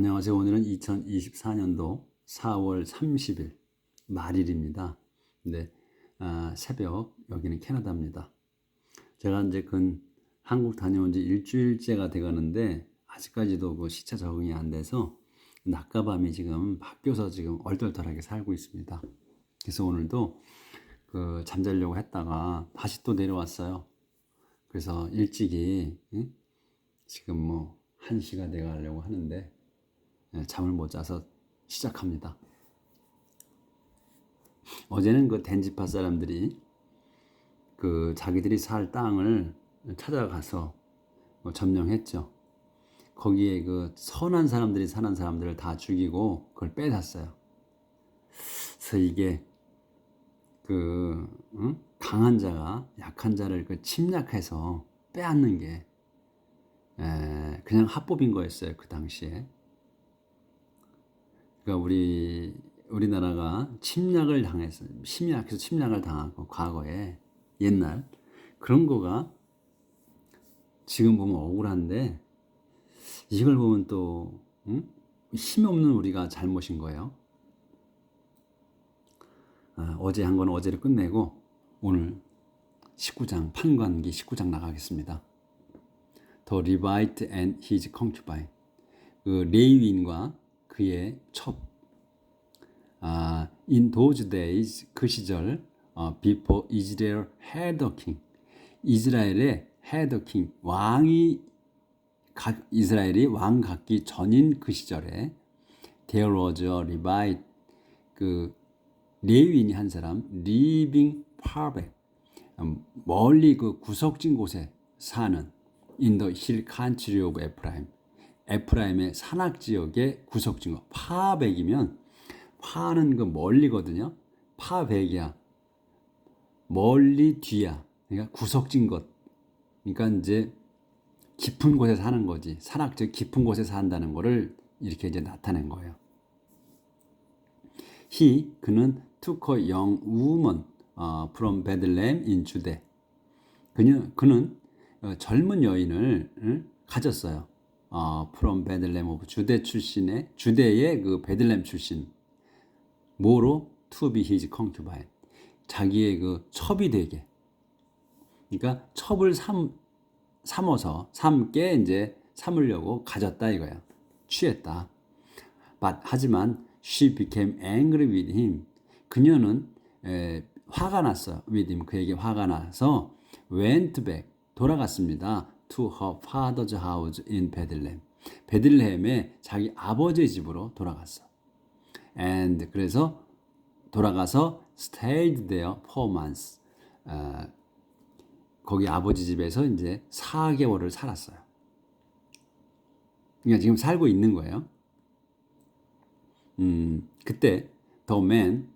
안녕하세요. 오늘은 2024년도 4월 30일 말일입니다. 근데 새벽 여기는 캐나다입니다. 제가 이제 한국 다녀온 지 일주일째가 돼 가는데 아직까지도 그 시차 적응이 안 돼서 낮과 밤이 지금 바뀌어서 지금 얼떨떨하게 살고 있습니다. 그래서 오늘도 잠자려고 했다가 다시 또 내려왔어요. 그래서 일찍이 지금 뭐 1시가 돼 가려고 하는데 잠을 못 자서 시작합니다. 어제는 덴지파 사람들이 자기들이 살 땅을 찾아가서 점령했죠. 거기에 선한 사람들이 사는 사람들을 다 죽이고 그걸 빼앗았어요. 그래서 이게 강한 자가 약한 자를 침략해서 빼앗는 게 그냥 합법인 거였어요. 그 당시에. 그러니까 우리나라가 침략을 당해서 심리학에서 침략을 당하고 과거에 옛날 그런 거가 지금 보면 억울한데 이걸 보면 또 힘이 없는 우리가 잘못인 거예요. 어제 한 건 어제를 끝내고 오늘 19장 판관기 19장 나가겠습니다. The Levite and his concubine, 레위인과 그의 첩. In those days, 그 시절, before Israel had a king, 이스라엘의 had a king, 이스라엘이 왕 갖기 전인 그 시절에 there was a Levite, 레위인이 한 사람, living far back, 멀리 구석진 곳에 사는 in the hill country of Ephraim, 에프라임의 산악 지역의 구석진 곳. 파백이면 파는 멀리거든요. 파백이야. 멀리 뒤야. 그러니까 구석진 것. 그러니까 이제 깊은 곳에 사는 거지. 산악 지역 깊은 곳에 산다는 거를 이렇게 이제 나타낸 거예요. 그는 took a young woman from Bethlehem in Judah. 그는 젊은 여인을 가졌어요. from Bethlehem of 주대의 베들레헴 출신. 뭐로? to be his concubine. 자기의 첩이 되게. 그러니까 첩을 삼게 이제 삼으려고 가졌다 이거야. 취했다. 하지만 she became angry with him. 그녀는 화가 났어. with him. 그에게 화가 나서 went back. 돌아갔습니다. to her father's house in Bethlehem. 베들레헴에 자기 아버지의 집으로 돌아갔어. And 그래서 돌아가서 stayed there 4 months. 거기 아버지 집에서 이제 4개월을 살았어요. 그러니까 지금 살고 있는 거예요. 그때 the man,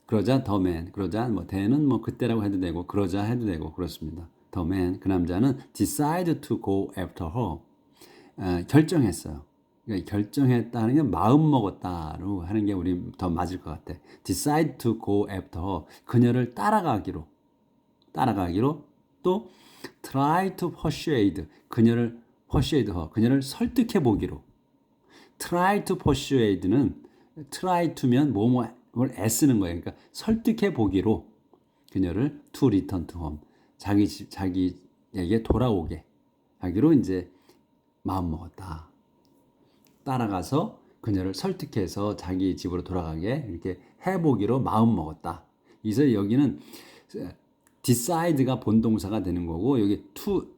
그러자 the는 그때라고 해도 되고 그러자 해도 되고 그렇습니다. The man, 그 남자는 decided to go after her. 결정했어요. 그러니까 결정했다는 게 마음 먹었다로 하는 게 우리 더 맞을 것 같아. decide to go after her. 그녀를 따라가기로 또 try to persuade. 그녀를 설득해 보기로. try to persuade는 try to면 뭘 애쓰는 거예요. 그러니까 설득해 보기로 그녀를 to return to home. 자기에게 돌아오게 하기로 이제 마음 먹었다. 따라가서 그녀를 설득해서 자기 집으로 돌아가게 이렇게 해보기로 마음 먹었다. 그래서 여기는 decide가 본동사가 되는 거고 여기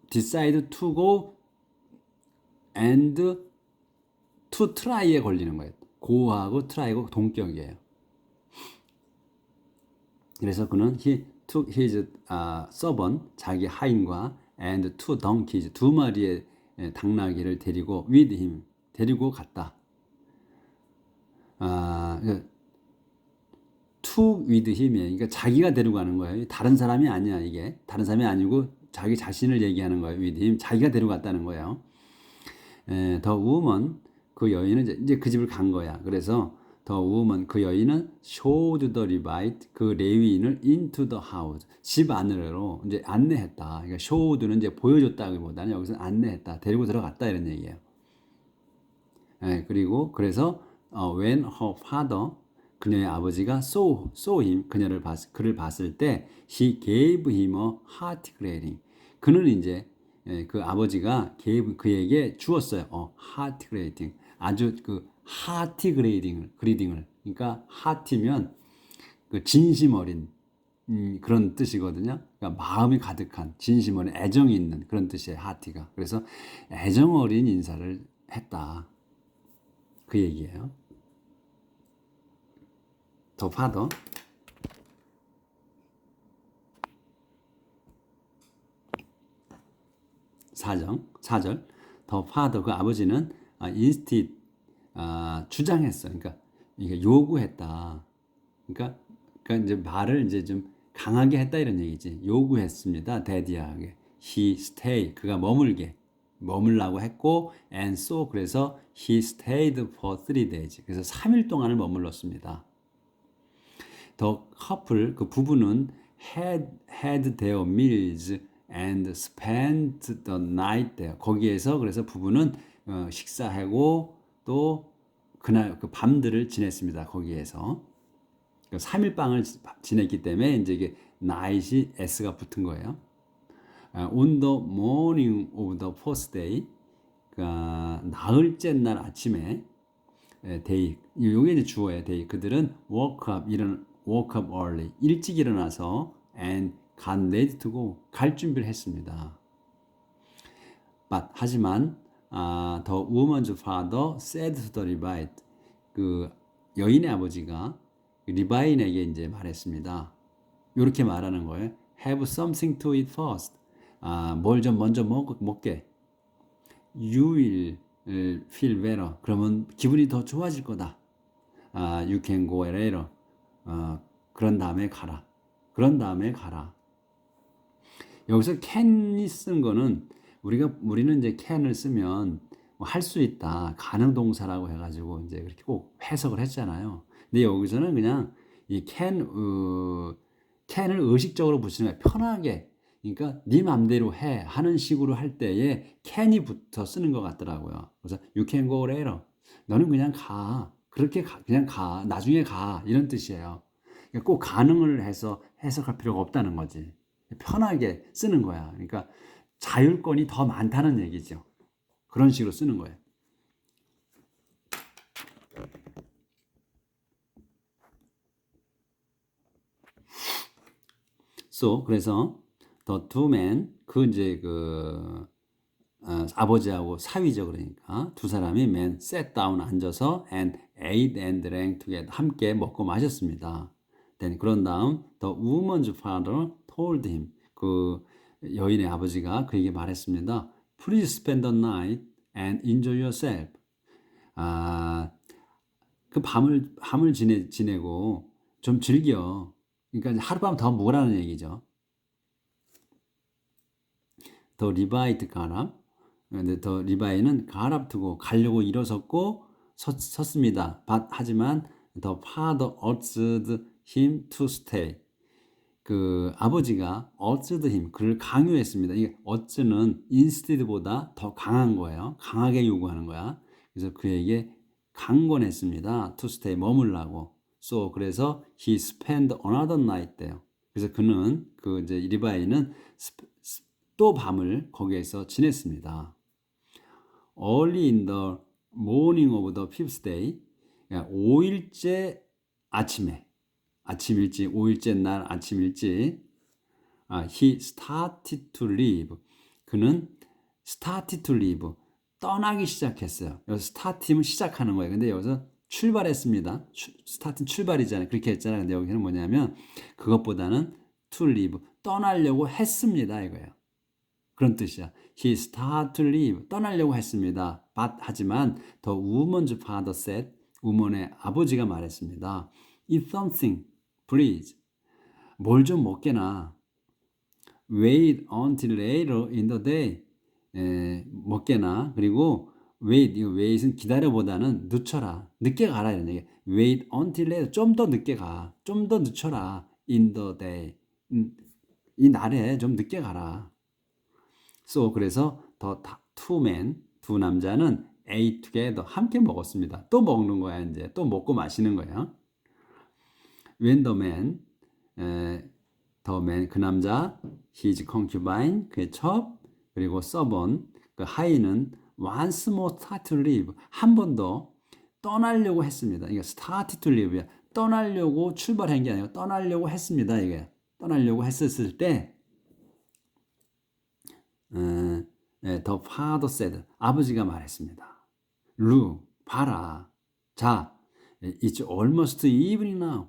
decide to go and to try에 걸리는 거예요. go하고 try하고 동격이에요. 그래서 그는 he took his servant, 자기 하인과 and 2 donkeys, 2마리의 당나귀를 데리고 with him, 데리고 갔다. took with him이에요. 그러니까 자기가 데리고 가는 거예요. 다른 사람이 아니야, 이게. 다른 사람이 아니고 자기 자신을 얘기하는 거예요. with him, 자기가 데리고 갔다는 거예요. the woman, 그 여인은 이제 그 집을 간 거야. 그래서 the woman, 그 여인은 showed the Levite, 그 레위인을 into the house, 집 안으로 이제 안내했다. 그러니까 showed는 이제 보여줬다기보다는 여기서 안내했다, 데리고 들어갔다 이런 얘기예요. 그리고 그래서 when her father 그녀의 아버지가 saw him 그를 봤을 때 he gave him a heart greeting. 그는 이제 그 아버지가 그에게 주었어요. heart greeting. 아주 그 heart greeting을 그러니까 heart면 그 진심 어린 그런 뜻이거든요. 그러니까 마음이 가득한 진심 어린 애정이 있는 그런 뜻이에요. heart가. 그래서 애정 어린 인사를 했다. 그 얘기예요. 더 파더 4절 더 파더 그 아버지는 인스티 주장했어. 그러니까 이게 요구했다. 그러니까 이제 말을 이제 좀 강하게 했다 이런 얘기지. 요구했습니다. 데디하게. He stay 그가 머물라고 했고 and so 그래서 he stayed for 3 days. 그래서 3일 동안을 머물렀습니다. 더 커플 그 부부는 had their meals and spent the night there. 거기에서 그래서 부부는 식사하고 또 그날 그 밤들을 지냈습니다. 거기에서 3일방을 지냈기 때문에 이제 이게 night이 s가 붙은 거예요. On the morning of the first day, 그러니까 나흘째 날 아침에 day, 이게 이제 주어예요. day. 그들은 woke up early, 일찍 일어나서 and got ready to go, 갈 준비를 했습니다. 하지만 the woman's father said to the Levite, 그 여인의 아버지가 리바인에게 이제 말했습니다. 이렇게 말하는 거예요. Have something to eat first. 뭘 좀 먼저 먹게. You will feel better. 그러면 기분이 더 좋아질 거다. You can go later. 그런 다음에 가라. 여기서 can이 쓴 거는 우리는 이제 can을 쓰면 할 수 있다. 가능 동사라고 해가지고 이제 그렇게 꼭 해석을 했잖아요. 근데 여기서는 그냥 이 can을 의식적으로 붙이는 거예요. 편하게. 그러니까 네 맘대로 해 하는 식으로 할 때에 can이 붙어 쓰는 것 같더라고요. 그래서 you can go later. 너는 그냥 가. 그냥 가. 나중에 가. 이런 뜻이에요. 그러니까 꼭 가능을 해서 해석할 필요가 없다는 거지. 편하게 쓰는 거야. 그러니까 자율권이 더 많다는 얘기죠. 그런 식으로 쓰는 거예요. 그래서 the two men 이제 아버지하고 사위죠. 그러니까 두 사람이 sat down 앉아서 and ate and drank together 함께 먹고 마셨습니다. 그런 다음 the woman's father told him 그 여인의 아버지가 그에게 말했습니다. Please spend the night and enjoy yourself. 그 밤을 지내고 좀 즐겨. 그러니까 하룻밤 더 묵으라는 얘기죠. 더 리바이트 가랍. 근데 더 리바이는 가랍 두고 가려고 일어섰고 섰습니다. 하지만 더 father urged him to stay. 그 아버지가 urged him 그를 강요했습니다. 이게 urge는 instead보다 더 강한 거예요. 강하게 요구하는 거야. 그래서 그에게 강권했습니다. to stay 머물라고. 그래서 he spent another night there. 그래서 그는 이제 리바이는 또 밤을 거기에서 지냈습니다. Early in the morning of the fifth day, 5일째 아침에 아침 일찍 5일째 날 아침 일찍 he started to leave. 그는 started to leave. 떠나기 시작했어요. 여기서 start면 시작하는 거예요. 근데 여기서 출발했습니다. start는 출발이잖아요. 그렇게 했잖아요. 근데 여기는 뭐냐면 그것보다는 to leave. 떠나려고 했습니다. 이거예요. 그런 뜻이야. He started to leave. 떠나려고 했습니다. 하지만 the woman's father said. 우먼의 아버지가 말했습니다. Eat something, please. 뭘 좀 먹게나. Wait until later in the day. 먹게나. 그리고 wait은 기다려보다는 늦춰라. 늦게 가라 이런 얘기. Wait until later. 좀 더 늦게 가. 좀 더 늦춰라. In the day. 이 날에 좀 늦게 가라. 그래서 two men, 두 남자는 ate together. 함께 먹었습니다. 또 먹는 거야, 이제. 또 먹고 마시는 거야. When the man, 그 남자, his concubine, 그의 첩, 그리고 서번, 그 하인은 once more start to leave. 한 번 더 떠나려고 했습니다. 이게 start to leave야. 떠나려고 출발한 게 아니고 떠나려고 했습니다. 이게 떠나려고 했었을 때, the father said. 아버지가 말했습니다. Look, 봐라. 자, it's almost evening now.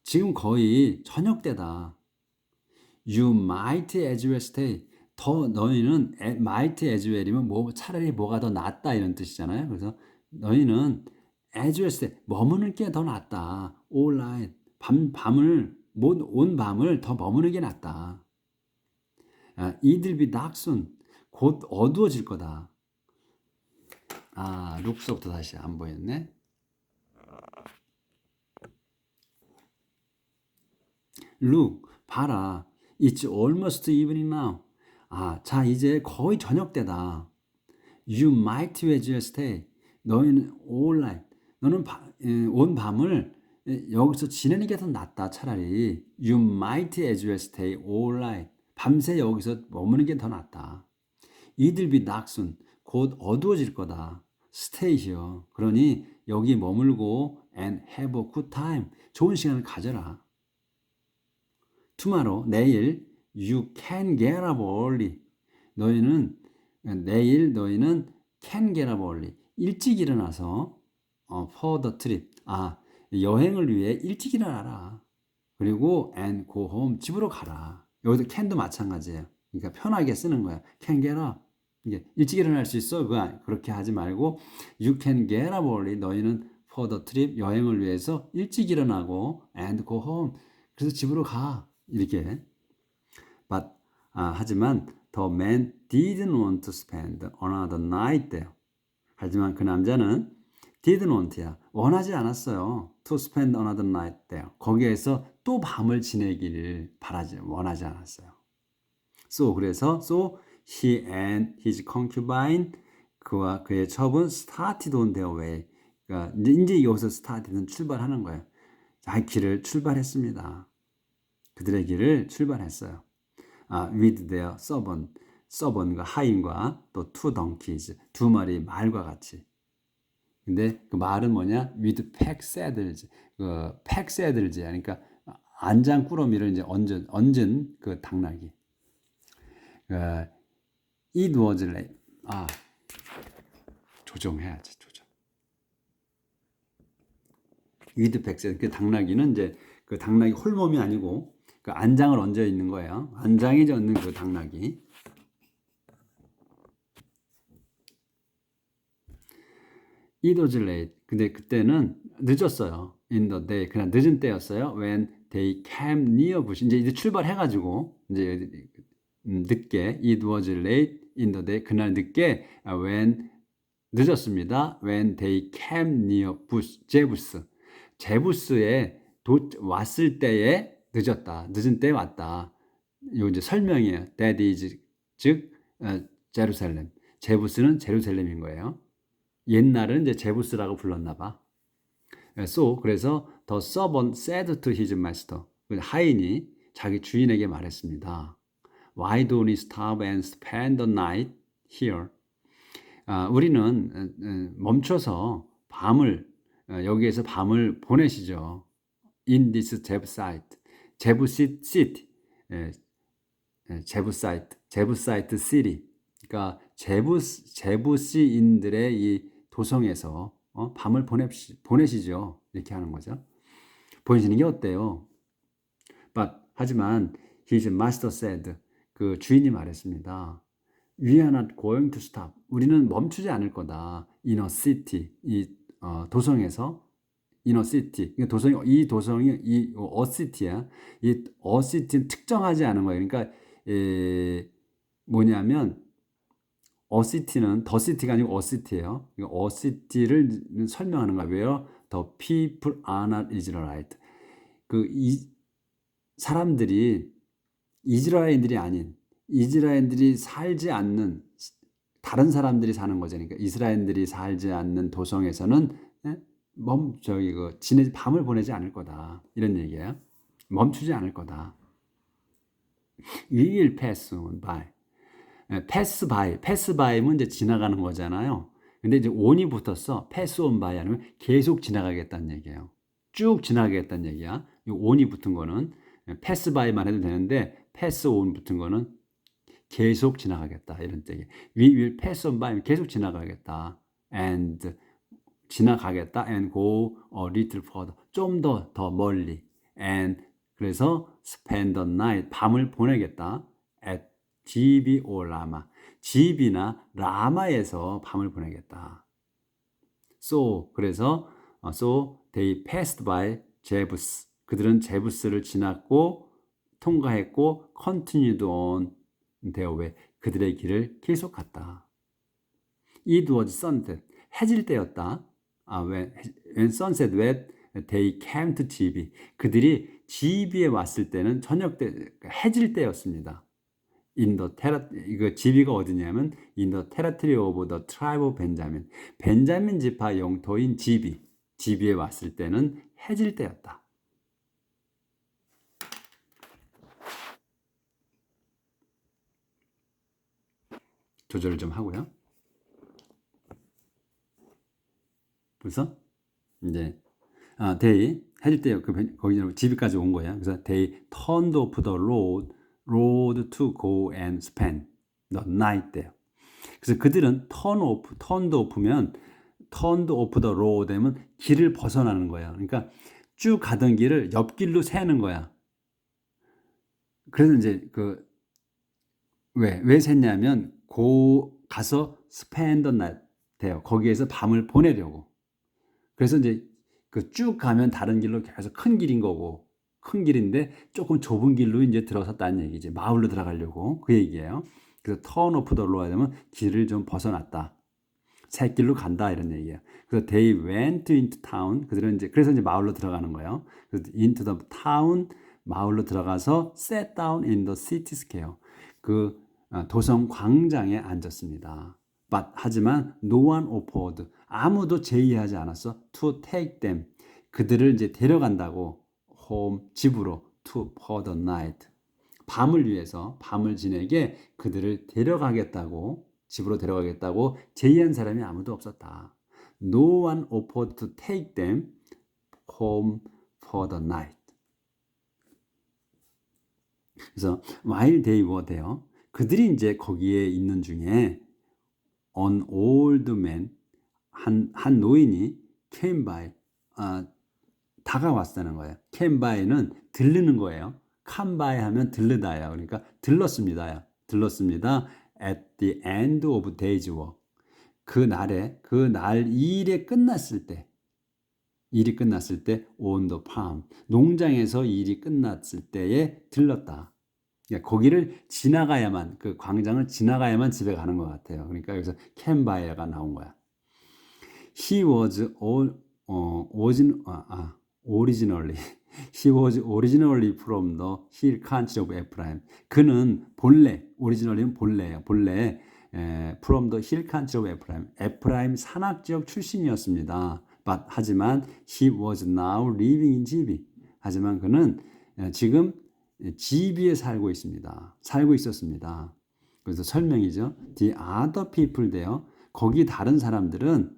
지금 거의 저녁 때다. You might as well stay. 더 너희는 might as well이면 뭐 차라리 뭐가 더 낫다 이런 뜻이잖아요. 그래서 너희는 as well stay. 머무는 게 더 낫다. All night. 밤을 온 밤을 더 머무는 게 낫다. It will be dark soon. 곧 어두워질 거다. 룩서부터 다시 안 보였네. Look, 봐라. It's almost evening now. 자, 이제 거의 저녁 때다. You might as well stay. 너희는 all night. 너는 온 밤을 여기서 지내는 게 더 낫다, 차라리. You might as well stay all night. 밤새 여기서 머무는 게 더 낫다. It will be dark soon. 곧 어두워질 거다. Stay here. 그러니 여기 머물고 and have a good time. 좋은 시간을 가져라. Tomorrow, 내일 you can get up early. 내일 너희는 can get up early. 일찍 일어나서 for the trip. 여행을 위해 일찍 일어나라. 그리고 and go home. 집으로 가라. 여기도 can도 마찬가지예요. 그러니까 편하게 쓰는 거야. can get up. 이게 일찍 일어날 수 있어. 그렇게 하지 말고 you can get up early. 너희는 for the trip. 여행을 위해서 일찍 일어나고 and go home. 그래서 집으로 가. 이렇게. But, 하지만 the man didn't want to spend another night there. 하지만 그 남자는 didn't want야. 원하지 않았어요. To spend another night there. 거기에서 또 밤을 지내기를 원하지 않았어요. 그래서 he and his concubine, 그와 그의 첩은 started on their way. 그러니까 이제 여기서 started는 출발하는 거예요. 자기 길을 출발했습니다. 그들의 길을 출발했어요. with their 서번과 하인과 또 two donkeys, 두 마리 말과 같이. 근데 그 말은 뭐냐? with pack saddles, pack saddles, 그러니까 안장 꾸러미를 이제 얹은 그 당나귀. It was late. 조정해야지, 조정. with pack saddles, 그 당나귀는 이제 그 당나귀 홀몸이 아니고 그 안장을 얹어 있는 거예요. 안장에 얹는 그 당나귀. It was late. 근데 그때는 늦었어요. In the day. 그냥 늦은 때였어요. When they came near bush. 이제 출발해가지고 이제 늦게. It was late in the day. 그날 늦게 when 늦었습니다. When they came near bush. 제부스에 왔을 때에 늦었다. 늦은 때에 왔다. 이거 이제 설명이에요. That is, 즉 제루살렘. 제부스는 제루살렘인 거예요. 옛날은 이제 제부스라고 불렀나 봐. 그래서 the servant said to his master. 하인이 자기 주인에게 말했습니다. Why don't we stop and spend the night here? 우리는 멈춰서 여기에서 밤을 보내시죠. In this Jebusite. 제부시티, 제부사이트 시리. 그러니까 제부시인들의 이 도성에서 밤을 보내시죠. 이렇게 하는 거죠. 보내시는 게 어때요? 하지만 his master said, 그 주인이 말했습니다. We are not going to stop. 우리는 멈추지 않을 거다. In a city, 이 도성에서. In a city. 이 도성이 a city야. 이 a city는 특정하지 않은 거예요. 그러니까 뭐냐면 a city는 the city가 아니고 a city예요. a city를 설명하는 거예요. 왜요? The people are not Israelite. 사람들이 이스라엘인들이 아닌, 이스라엘인들이 살지 않는 다른 사람들이 사는 거죠. 그러니까 이스라엘들이 살지 않는 도성에서는 예? 밤을 보내지 않을 거다. 이런 얘기예요. 멈추지 않을 거다. We will pass on by. 패스 바이면 이제 지나가는 거잖아요. 근데 이제 on이 붙었어. 패스 온 바이 아니면 계속 지나가겠다는 얘기예요. 쭉 지나가겠다는 얘기야. 이 on이 붙은 거는 패스 바이만 해도 되는데 패스 온 붙은 거는 계속 지나가겠다 이런 뜻이에요. We will pass on by 계속 지나가겠다. And 지나가겠다. And go a little further. 좀 더 멀리. And 그래서 spend the night 밤을 보내겠다. at 집이 오 라마. 집이나 라마에서 밤을 보내겠다. 그래서 so they passed by 제부스. 그들은 제부스를 지났고 통과했고 continued on their way. 그들의 길을 계속 갔다. It was sunset. 해질 때였다. when sunset when they came to 지비. 그들이 지비에 왔을 때는 저녁 때 해질 때였습니다. 이거 지비가 어디냐면 in the territory of the tribe of Benjamin. 벤자민 지파 영토인 지비에 왔을 때는 해질 때였다. 조절을 좀 하고요. 그래서 이제 they 해질 때 거기 지비까지 온 거야. 그래서 they turned off the road to go and spend the night there. 그래서 그들은 turned off면 turned off the road 되면 길을 벗어나는 거야. 그러니까 쭉 가던 길을 옆길로 새는 거야. 그래서 이제 왜 샜냐면 가서 spend the night 돼요. 거기에서 밤을 보내려고. 그래서 이제 쭉 가면 다른 길로 계속 큰 길인 거고, 큰 길인데 조금 좁은 길로 이제 들어섰다는 얘기지. 마을로 들어가려고 그 얘기예요. 그래서 turn off the road 하면 길을 좀 벗어났다. 새 길로 간다 이런 얘기예요. 그래서 they went into town. 그들은 그래서 이제 마을로 들어가는 거예요. 그래서 into the town 마을로 들어가서 sat down in the city square. 도성 광장에 앉았습니다. 하지만 no one offered. 아무도 제의하지 않았어. to take them. 그들을 이제 데려간다고 home 집으로 for the night. 밤을 위해서 밤을 지내게 그들을 집으로 데려가겠다고 제의한 사람이 아무도 없었다. No one offered to take them home for the night. 그래서 while they were there, 그들이 이제 거기에 있는 중에 an old man, 한 노인이 came by, 다가왔다는 거예요. came by는 들르는 거예요. come by 하면 들르다예요. 그러니까 들렀습니다. at the end of day's work. 날 일이 끝났을 때 on the farm, 농장에서 일이 끝났을 때에 들렀다. 그러니까 거기를 지나가야만, 그 광장을 지나가야만 집에 가는 것 같아요. 그러니까 여기서 came by가 나온 거야. He was originally from the hill country of Ephraim. 그는 originally는 본래 from the hill country of Ephraim. 에프라임 산악 지역 출신이었습니다. 하지만 he was now living in 지비. 하지만 그는 지금 지비에 살고 있었습니다. 그래서 설명이죠. The other people there. 거기 다른 사람들은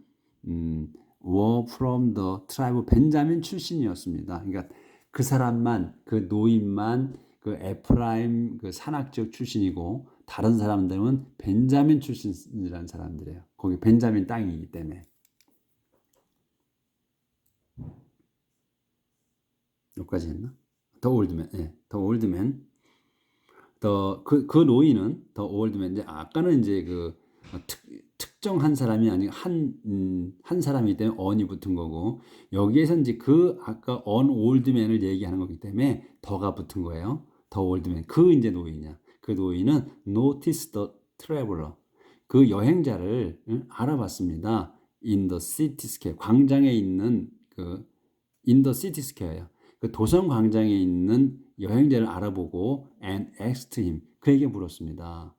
were from the tribe 벤자민 출신이었습니다. 그러니까 그 사람만, 그 노인만 그 에프라임 그 산악 지역 출신이고 다른 사람들은 벤자민 출신이라는 사람들이에요. 거기 벤자민 땅이기 때문에. 여기까지 했나? 더 올드맨. 더 올드맨. 그 노인은 더 올드맨. 이제 아까는 이제 특정한 사람이 아니고 한 사람이기 때문에 on이 붙은 거고, 여기에서 이제 아까 on oldman을 얘기하는 거기 때문에 더가 붙은 거예요. 더 올드맨. 이제 노인이야. 그 노인은 notice the traveler. 그 여행자를 알아봤습니다. in the city square. 광장에 있는 in the city square야. 그 도성 광장에 있는 여행자를 알아보고 and asked him. 그에게 물었습니다.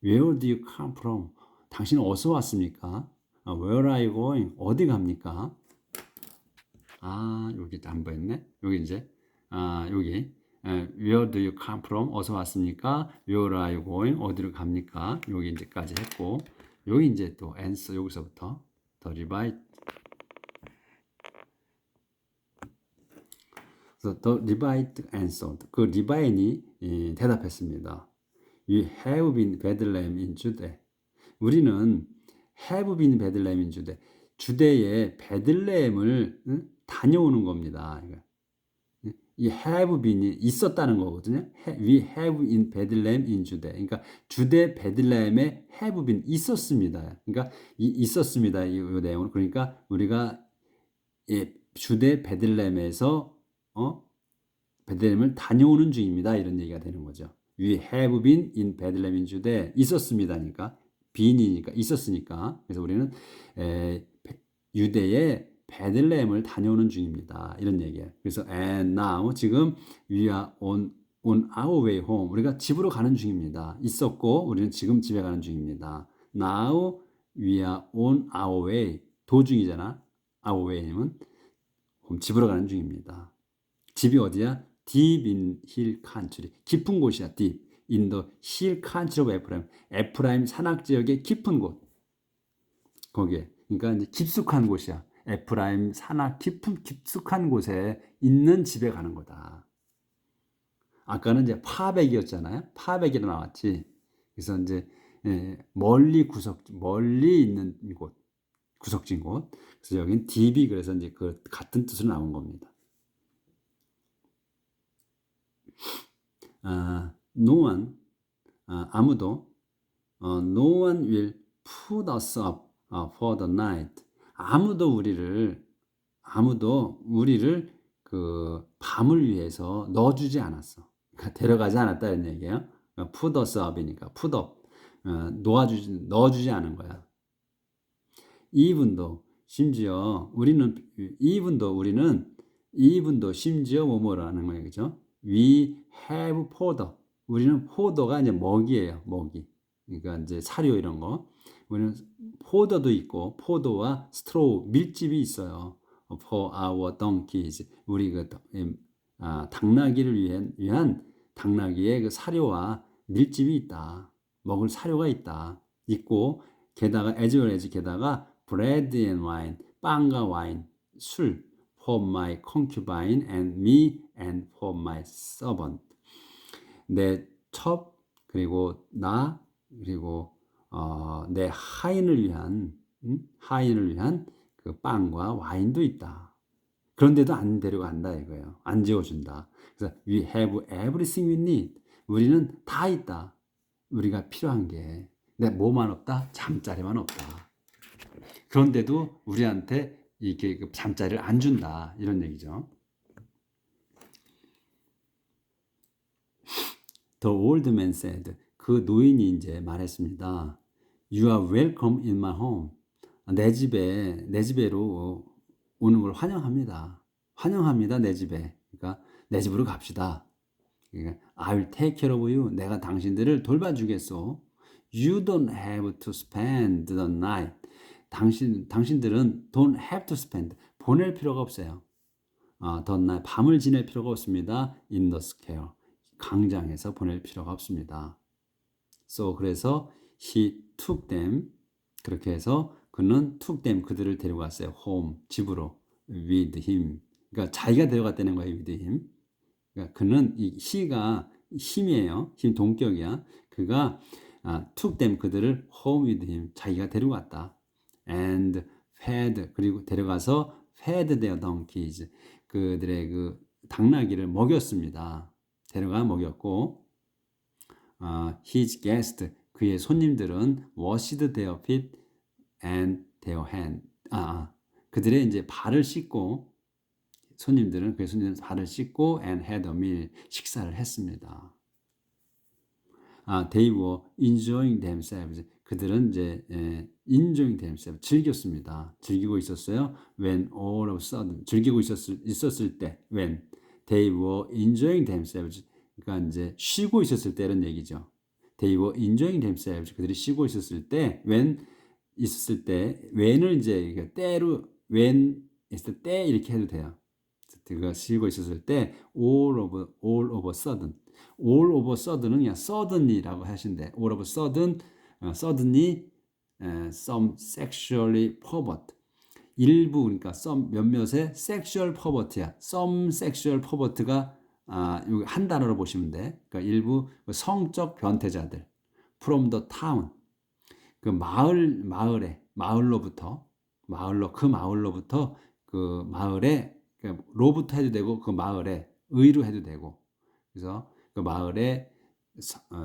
Where do you come from? 당신은 어디서 왔습니까? Where are you going? 어디 갑니까? 여기 안 보였네. 여기 이제 여기 Where do you come from? 어디서 왔습니까? Where are you going? 어디로 갑니까? 여기 이제까지 했고 여기 이제 또 answer 여기서부터 더 리바이 그래서 the Levite answered. 그 리바인이 대답했습니다. We have been Bethlehem in Judah. 우리는 have been Bethlehem in Judah. 주대의 베들레헴을 다녀오는 겁니다. 이 have been이 있었다는 거거든요. We have in Bethlehem in Judah. 그러니까 주대 베들레헴에 have been 있었습니다. 그러니까 있었습니다. 이 내용은 그러니까 우리가 주대 베들레헴에서 베들레헴을 다녀오는 중입니다. 이런 얘기가 되는 거죠. We have been in Bethlehem in Judah. 있었습니다니까. been이니까 있었으니까. 그래서 우리는 유대의 베들레헴을 다녀오는 중입니다. 이런 얘기예요. 그래서 and now 지금 we are on our way home. 우리가 집으로 가는 중입니다. 있었고 우리는 지금 집에 가는 중입니다. Now we are on our way. 도중이잖아. Our way는 집으로 가는 중입니다. 집이 어디야? Deep in hill country. 깊은 곳이야. Deep in the hill country of Ephraim. 에프라임 산악 지역의 깊은 곳. 거기에. 그러니까 이제 깊숙한 곳이야. 에프라임 산악 깊숙한 곳에 있는 집에 가는 거다. 아까는 이제 파백이었잖아요. 파백이라 나왔지. 그래서 이제 멀리 있는 곳, 구석진 곳. 그래서 여긴 딥이 그래서 이제 그 같은 뜻으로 나온 겁니다. No one, 아무도, no one will put us up for the night. 아무도 우리를 그 밤을 위해서 넣어주지 않았어. 그러니까 데려가지 않았다 이런 얘기예요. put us up이니까 put up, 넣어주지 않은 거야. 심지어 심지어 뭐라는 거예요, 그죠? We have fodder. 우리는 포도가 이제 먹이에요, 먹이. 그러니까 이제 사료 이런 거. 우리는 포도도 있고 포도와 스트로우 밀집이 있어요. For our donkeys. 우리 그 당나귀를 위한 당나귀의 그 사료와 밀집이 있다. 먹을 사료가 있고 게다가 as well as 게다가 bread and wine. 빵과 와인, 술. For my concubine and me and for my servant. 내 첩 그리고 나 그리고 내 하인을 위한 그 빵과 와인도 있다. 그런데도 안 데려간다 이거예요. 안 지어준다. 그래서 we have everything we need. 우리는 다 있다. 우리가 필요한 게 내 뭐만 없다? 잠자리만 없다. 그런데도 우리한테 이게 잠자리를 안 준다. 이런 얘기죠. The old man said. 그 노인이 이제 말했습니다. You are welcome in my home. 내 집에로 오는 걸 환영합니다. 환영합니다. 내 집에. 그러니까 내 집으로 갑시다. 그러니까 I'll take care of you. 내가 당신들을 돌봐주겠소. You don't have to spend the night. 당신들은 don't have to spend. 보낼 필요가 없어요. the night. 밤을 지낼 필요가 없습니다. In the square. 광장에서 보낼 필요가 없습니다. So 그래서 he took them. 그렇게 해서 그는 took them. 그들을 데려갔어요. home. 집으로. with him. 그러니까 자기가 데려갔다는 거예요. with him. 그러니까 그는 이 he가 힘이에요. 힘 동격이야. 그가 took them. 그들을 home with him. 자기가 데려갔다. and fed. 그리고 데려가서 fed their donkeys. 그들의 그 당나귀를 먹였습니다. 데려가 먹였고 his guest. 그의 손님들은 washed their feet and their hand. 그들의 이제 발을 씻고 손님들은 발을 씻고 and had a meal. 식사를 했습니다. They were enjoying themselves. 그들은 이제 enjoying themselves. 즐겼습니다. 즐기고 있었어요. When all of a sudden. 즐기고 있었을 때. When they were enjoying themselves. 그러니까 이제 쉬고 있었을 때 이런 얘기죠. They were enjoying themselves. 그들이 쉬고 있었을 때, when을 이제 때로, when 있을 때 이렇게 해도 돼요. 그가 쉬고 있었을 때, all of a sudden. all of a sudden은 그냥 suddenly라고 하신대. all of a sudden, suddenly, some sexually pervert. 일부, 그러니까 some 몇몇의 sexual pervert야. some sexual pervert가 여기 한 단어로 보시면 돼. 그러니까 일부 성적 변태자들. from the town. 그 마을로부터 그 마을에 로부터 해도 되고 그 마을에 의로 해도 되고 그래서 그 마을에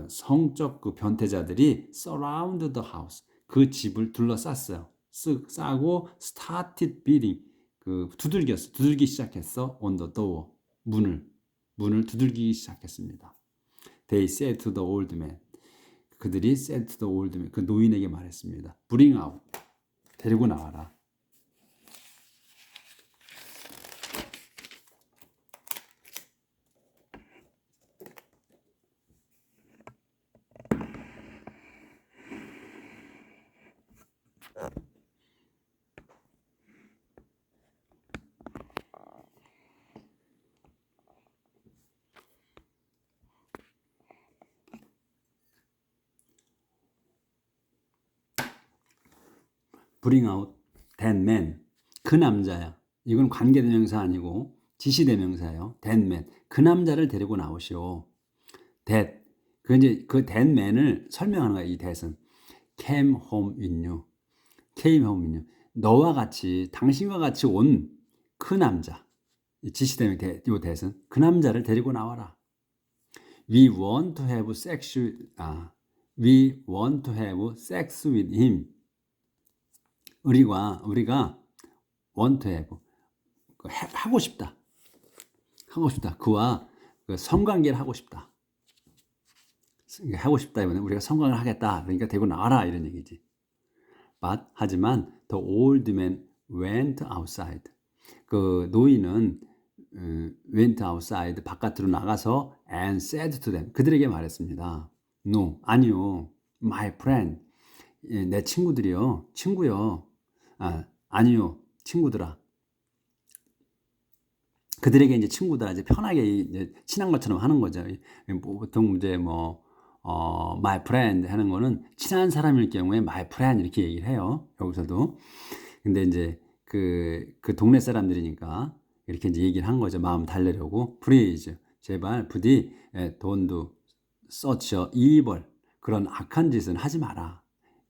성적 그 변태자들이 surround the house 그 집을 둘러쌌어요. 싸고 started beating 그 두들기 시작했어 on the door 문을 두들기기 시작했습니다. They said to the old man 그들이 said to the old man 그 노인에게 말했습니다. Bring out 데리고 나와라. Bring out that man. 그 남자야. 이건 관계대명사 아니고 지시대명사예요. that man. 그 남자를 데리고 나오시오. that. 그 that man을 설명하는 거야. 이 that은. came home with you. came home with you. 너와 같이 당신과 같이 온 그 남자. 지시대명 요 that은 그 남자를 데리고 나와라. We want to have sex with him. 우리가 want to have 하고 싶다. 그와 성관계를 하고 싶다. 이번에 우리가 성관계를 하겠다. 그러니까 데리고 나와라 이런 얘기지. But 하지만 the old man went outside. 그 노인은 went outside 바깥으로 나가서 and said to them 그들에게 말했습니다. No, 아니요, my friend, 내 친구들이요, 친구요. 아니요, 친구들아. 그들에게 이제 친구들아 이제 편하게 이제 친한 것처럼 하는 거죠. 보통 이제 my friend 하는 거는 친한 사람일 경우에 my friend 이렇게 얘기를 해요. 여기서도. 근데 이제 그 동네 사람들이니까 이렇게 이제 얘기를 한 거죠. 마음 달래려고. Please, 제발 부디 don't do such a evil. 그런 악한 짓은 하지 마라.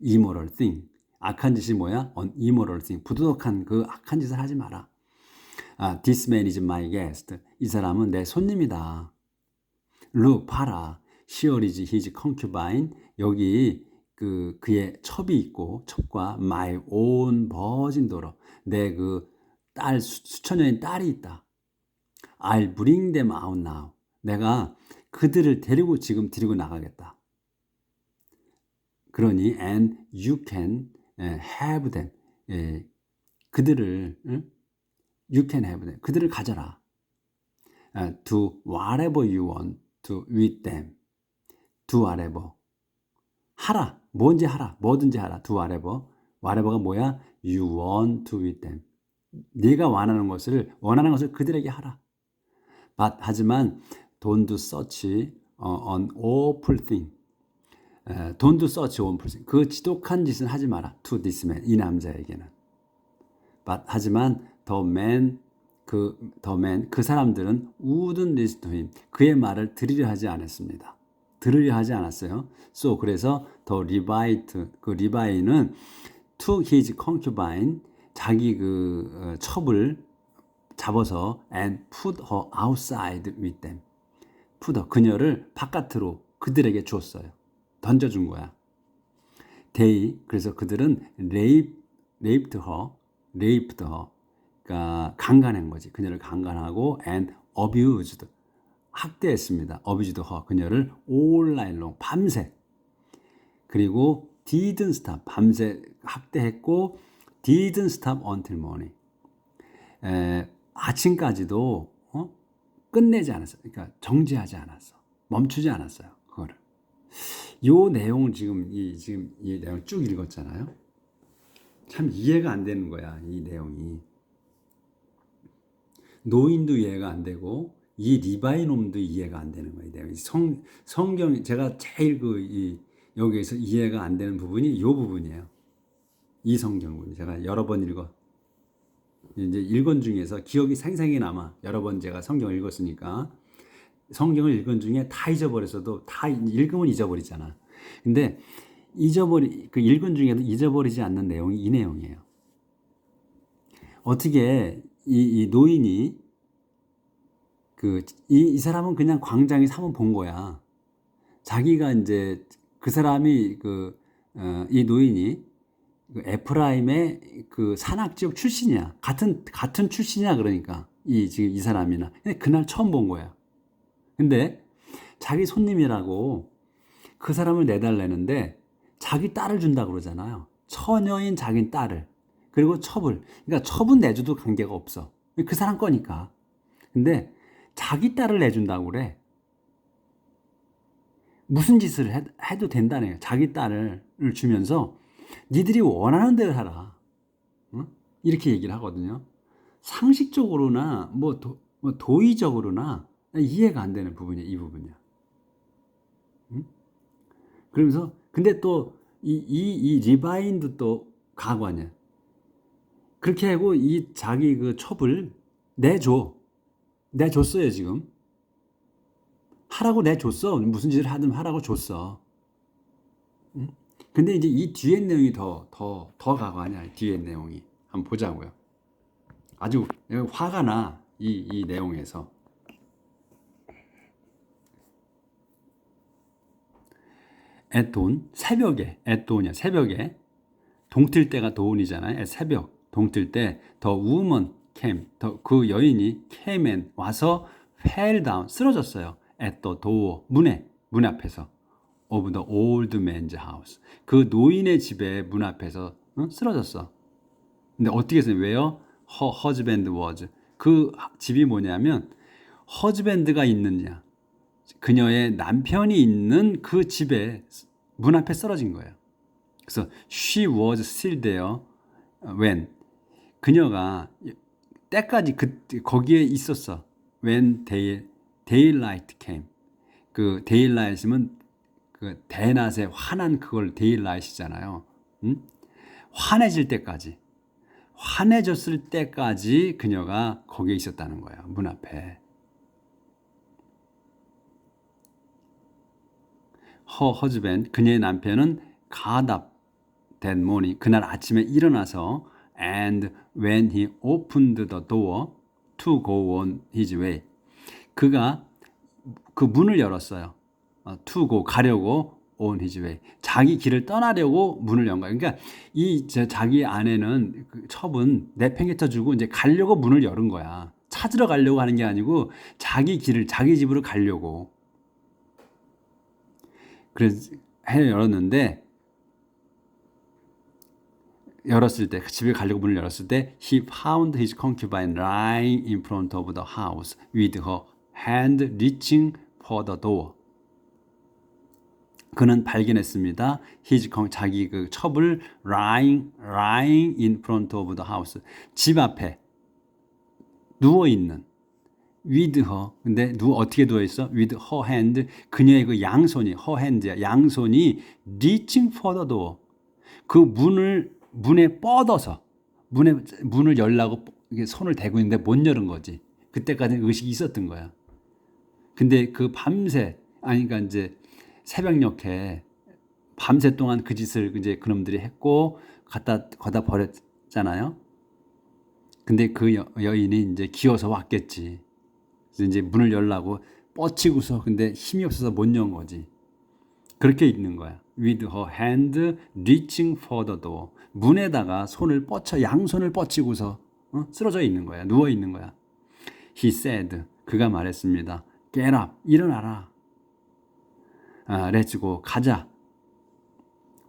immoral thing. 악한 짓이 뭐야? An immoral thing. 부도덕한 그 악한 짓을 하지 마라. This man is my guest. 이 사람은 내 손님이다. Look, 봐라. Here is his concubine. 여기 그의 첩이 있고 첩과 my own virgin daughter. 내 그 딸 수천년의 딸이 있다. I'll bring them out now. 내가 그들을 데리고 나가겠다. 그러니 and you can have them. 그들을 you can have them. 그들을 가져라. Do whatever you want to with them. Do whatever. 하라. 뭐든지 하라. Do whatever. whatever가 뭐야? You want to with them. 네가 원하는 것을 그들에게 하라. But 하지만 don't do such an awful thing. Don't do such an awful thing. 그 지독한 짓은 하지 마라. To this man. 이 남자에게는. But 하지만 the man 그 사람들은 wouldn't listen to him. 그의 말을 들으려 하지 않았어요. So 그래서 the Levite 그 리바이는 to his concubine 자기 그 첩을 잡아서 and put her outside with them. 그녀를 바깥으로 그들에게 줬어요. 던져준 거야. 그래서 그들은 raped her. 그러니까 강간한 거지. 그녀를 강간하고 and abused. 학대했습니다. abused her. 그녀를 all night long. 밤새. 그리고 didn't stop. 밤새 학대했고 didn't stop until morning. 아침까지도 끝내지 않았어요. 그러니까 정지하지 않았어. 멈추지 않았어요. 그거를. 요 내용을 지금 이 내용 쭉 읽었잖아요. 참 이해가 안 되는 거야, 이 내용이. 노인도 이해가 안 되고 이 리바이 놈도 이해가 안 되는 거예요. 내용이. 성경 제가 제일 여기에서 이해가 안 되는 부분이 이 부분이에요. 이 성경은 제가 여러 번 이제 읽은 중에서 기억이 생생히 남아. 여러 번 제가 성경을 읽었으니까 성경을 읽은 중에 다 잊어버렸어도 다 읽으면 잊어버리잖아. 근데 그 읽은 중에도 잊어버리지 않는 내용이 이 내용이에요. 어떻게 이 노인이 이 사람은 그냥 광장에서 한번 본 거야. 자기가 이제 그 사람이 이 노인이 에프라임의 산악 지역 출신이야. 같은 출신이야. 그러니까 지금 이 사람이나. 근데 그날 처음 본 거야. 근데 자기 손님이라고 그 사람을 내달라는데 자기 딸을 준다 그러잖아요. 처녀인 자기 딸을. 그리고 첩을. 그러니까 첩은 내줘도 관계가 없어. 그 사람 거니까. 근데 자기 딸을 내준다고 그래. 무슨 짓을 해도 된다네요. 자기 딸을 주면서 니들이 원하는 대로 하라. 응? 이렇게 얘기를 하거든요. 상식적으로나 도의적으로나 이해가 안 되는 부분이야. 이 부분이야. 응? 그러면서 근데 또 이 리바인도 또 가관이야. 그렇게 하고 자기 첩을 내줬어요. 지금 하라고 내줬어. 무슨 짓을 하든 하라고 줬어. 응? 근데 이제 이 뒤에 내용이 더 가관이야. 뒤에 내용이 한번 보자고요. 아주 화가 나. 이 내용에서. 새벽에 동틀 때가 도온이잖아요. 새벽 동틀 때 the woman came, 그 여인이 came and 와서 fell down, 쓰러졌어요. at the door, 문 앞에서 of the old man's house, 그 노인의 집에 문 앞에서 쓰러졌어. 근데 어떻게 했어요? 왜요? Her husband was, 그 집이 뭐냐면 husband가 있느냐, 그녀의 남편이 있는 그 집에 문 앞에 쓰러진 거예요. 그래서 she was still there when, 그녀가 때까지 거기에 있었어. when daylight came. 그 daylight이면 그 대낮에 환한 그걸 daylight이잖아요. 응? 환해졌을 때까지 그녀가 거기에 있었다는 거야. 문 앞에. her husband, 그녀의 남편은 got up that morning, 그날 아침에 일어나서 and when he opened the door to go on his way, 그가 그 문을 열었어요. to go, 가려고, on his way, 자기 길을 떠나려고 문을 연 거예요. 그러니까 자기 아내는 첩은 내팽개쳐주고 이제 가려고 문을 열은 거야. 찾으러 가려고 하는 게 아니고 자기 집으로 가려고. 그래서 열었는데, 집에 가려고 문을 열었을 때 he found his concubine lying in front of the house with her hand reaching for the door. 그는 발견했습니다. 자기 첩을 lying in front of the house, 집 앞에 누워있는, with her, 근데 어떻게 누워있어? with her hand, 그녀의 양손이, her hand야, 양손이 reaching for the door, 그 문에 뻗어서 문을 열라고 손을 대고 있는데 못 여는 거지. 그때까지는 의식이 있었던 거야. 근데 그러니까 이제 새벽녘에 밤새 동안 그 짓을 이제 그놈들이 했고 거다 버렸잖아요. 근데 그 여인이 이제 기어서 왔겠지. 그래서 이제 문을 열라고 뻗치고서 근데 힘이 없어서 못 연 거지. 그렇게 있는 거야. with her hand reaching for the door, 문에다가 양손을 뻗치고서 쓰러져 있는 거야. 누워 있는 거야. He said, 그가 말했습니다. Get up, 일어나라. Let's go, 가자.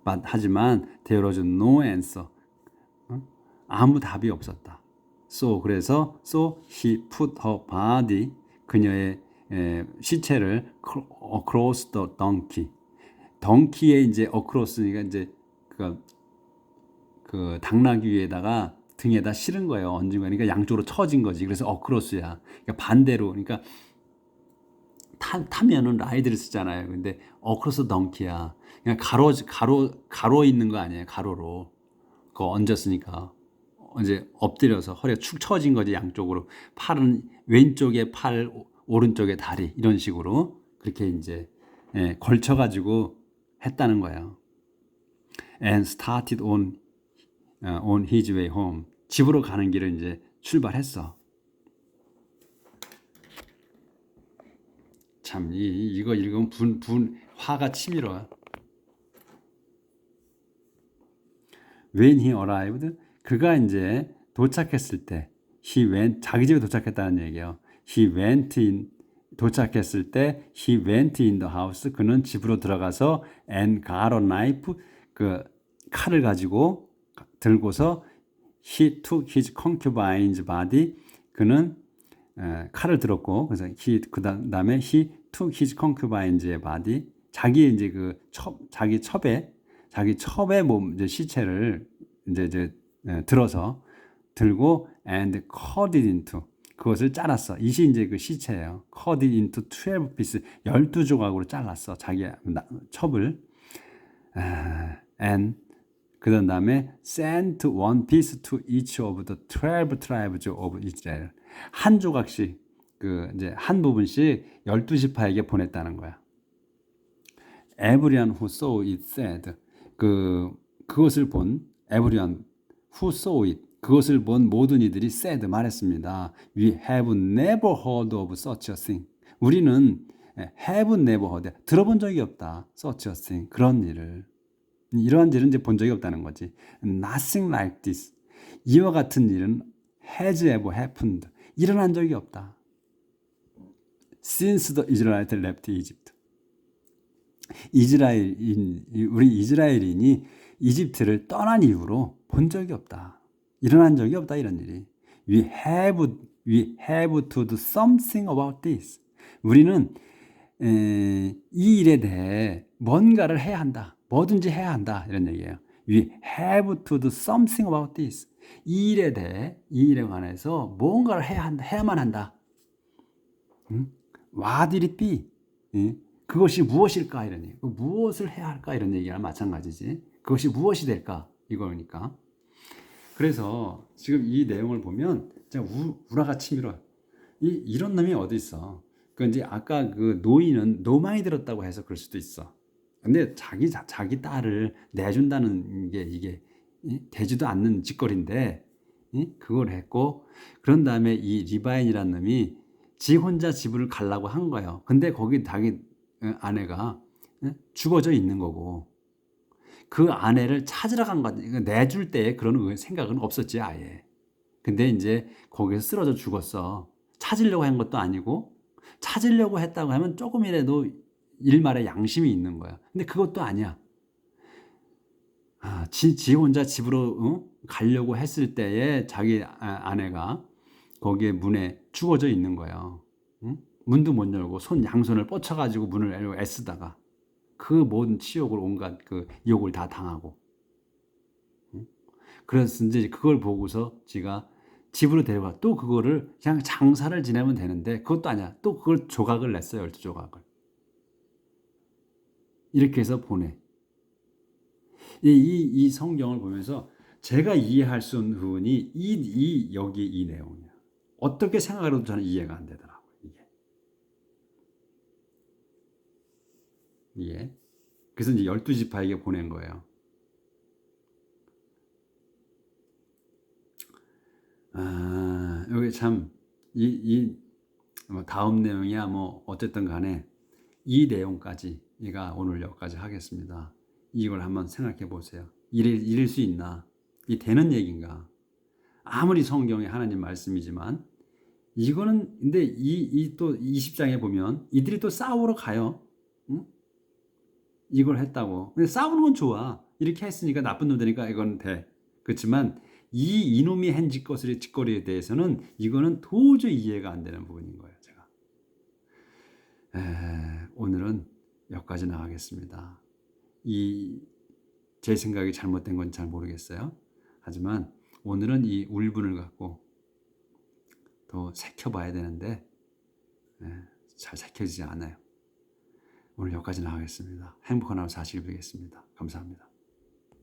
하지만 there was no answer, 아무 답이 없었다. 그래서 he put her body, 그녀의 시체를 across the donkey, 덩키에 이제 어크로스니까 이제 그 당나귀 위에다가 등에다 실은 거예요. 얹은 거니까 그러니까 양쪽으로 처진 거지. 그래서 어크로스야. 그러니까 반대로. 그러니까 타면은 라이드를 쓰잖아요. 근데 어크로스 덩키야. 그냥 가로 있는 거 아니에요. 가로로. 그거 얹었으니까. 이제 엎드려서 허리가 축 처진 거지. 양쪽으로. 팔은 왼쪽에 팔, 오른쪽에 다리. 이런 식으로. 그렇게 이제 걸쳐가지고 했다는 거예요. And started on his way home. 집으로 가는 길을 이제 출발했어. 참, 이거 읽으면 화가 치밀어. When he arrived, 그가 이제 도착했을 때, he went, 자기 집에 도착했다는 얘기예요. He went in, 도착했을 때, he went in the house, 그는 집으로 들어가서 and got a knife, 그 칼을 가지고 들고서 he took his concubine's body, 그는 칼을 들었고, 그래서 그 다음에 he took his concubine's body, 자기 이제 자기 첩의 몸, 이제 시체를 이제 들고 and cut it into, 그것을 잘랐어. 이시 이제 그 시체예요. cut it into 12 pieces, 12조각으로 잘랐어. 자기 첩을. and 그 다음에 sent one piece to each of the 12 tribes of Israel. 한 조각씩 이제 한 부분씩 12지파에게 보냈다는 거야. Everyone who saw it said, 그것을 본 everyone who saw it, 그것을 본 모든 이들이 said, 말했습니다. We have never heard of such a thing. 우리는 have never heard, 들어본 적이 없다. such a thing, 그런 일을. 이러한 일은 이제 본 적이 없다는 거지. Nothing like this. 이와 같은 일은 has ever happened. 일어난 적이 없다. Since the Israelites left Egypt. 우리 이스라엘인이 이집트를 떠난 이후로 본 적이 없다. 일어난 적이 없다, 이런 일이. We have to do something about this. 우리는 이 일에 대해 뭔가를 해야 한다. 뭐든지 해야 한다, 이런 얘기예요. We have to do something about this. 이 일에 관해서 뭔가를 해야 한다, 해야만 한다. What will it be? 그것이 무엇일까, 이런 얘기. 무엇을 해야 할까, 이런 얘기랑 마찬가지지. 그것이 무엇이 될까, 이거니까. 그래서 지금 이 내용을 보면 진짜 우라가 치밀어요. 이런 놈이 어디 있어? 그 이제 아까 그 노인은 노망이 들었다고 해서 그럴 수도 있어. 근데 자기 딸을 내준다는 게 이게 되지도 않는 짓거리인데 그걸 했고, 그런 다음에 이 리바인이라는 놈이 지 혼자 집을 가려고 한 거예요. 근데 거기 자기 아내가 죽어져 있는 거고, 그 아내를 찾으러 간 거지. 내줄 때 그런 생각은 없었지, 아예. 근데 이제 거기서 쓰러져 죽었어. 찾으려고 한 것도 아니고, 찾으려고 했다고 하면 조금이라도 일말의 양심이 있는 거야. 근데 그것도 아니야. 지 혼자 집으로 가려고 했을 때에 자기 아내가 거기에 문에 죽어져 있는 거예요. 문도 못 열고 양손을 뻗쳐가지고 문을 열고 애쓰다가 그 모든 치욕을, 온갖 그 욕을 다 당하고. 그래서 이제 그걸 보고서 지가 집으로 데려가. 또 그거를 그냥 장사를 지내면 되는데 그것도 아니야. 또 그걸 조각을 냈어, 12조각을. 이렇게 해서 보내. 이 성경을 보면서 제가 이해할 수 있는 부분이 여기 이 내용이야. 어떻게 생각해도 저는 이해가 안 되더라고요. 이게. 그래서 이제 12지파에게 보낸 거예요. 여기 참, 다음 내용이야, 어쨌든 간에 이 내용까지가 오늘 여기까지 하겠습니다. 이걸 한번 생각해 보세요. 이럴 수 있나? 이 되는 얘기인가? 아무리 성경의 하나님 말씀이지만, 이거는, 근데 또 20장에 보면 이들이 또 싸우러 가요. 응? 이걸 했다고. 근데 싸우는 건 좋아. 이렇게 했으니까 나쁜 놈 되니까 이건 돼. 그렇지만 이놈이 한 짓거리에 대해서는 이거는 도저히 이해가 안 되는 부분인 거예요, 제가. 오늘은 여기까지 나가겠습니다. 제 생각이 잘못된 건 잘 모르겠어요. 하지만 오늘은 이 울분을 갖고 더 새켜봐야 되는데 잘 새겨지지 않아요. 오늘 여기까지 나가겠습니다. 행복한 하루 사시길 빌겠습니다. 감사합니다.